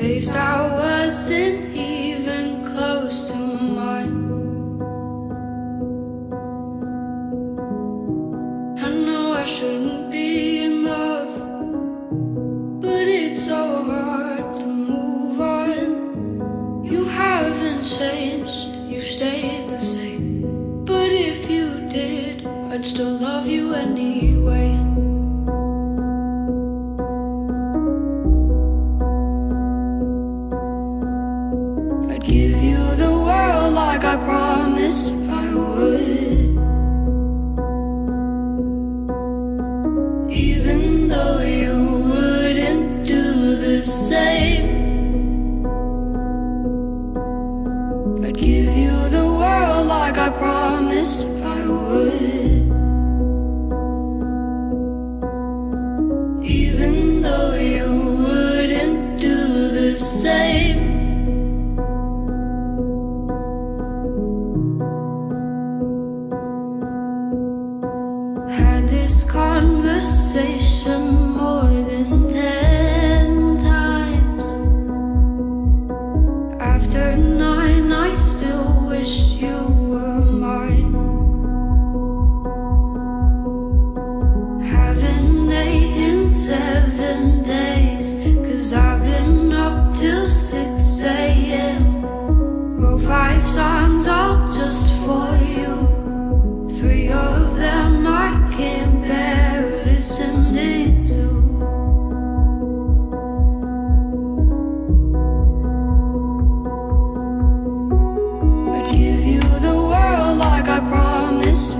taste I wasn't even close to mine. I know I shouldn't be in love, but it's so hard to move on. You haven't changed, you stayed the same. But if you did, I'd still love you anyway. I'd give you the world like I promised I would, even though you wouldn't do the same. I'd give you the world like I promised I would, even though you wouldn't do the same. Had this conversation more than 10 times. After 9, I still wish you were mine. Haven't ate in 7 days, 'cause I've been up till 6 a.m. Wrote 5 songs all just for you. 3 of them I can't bear listening to. I'd give you the world like I promised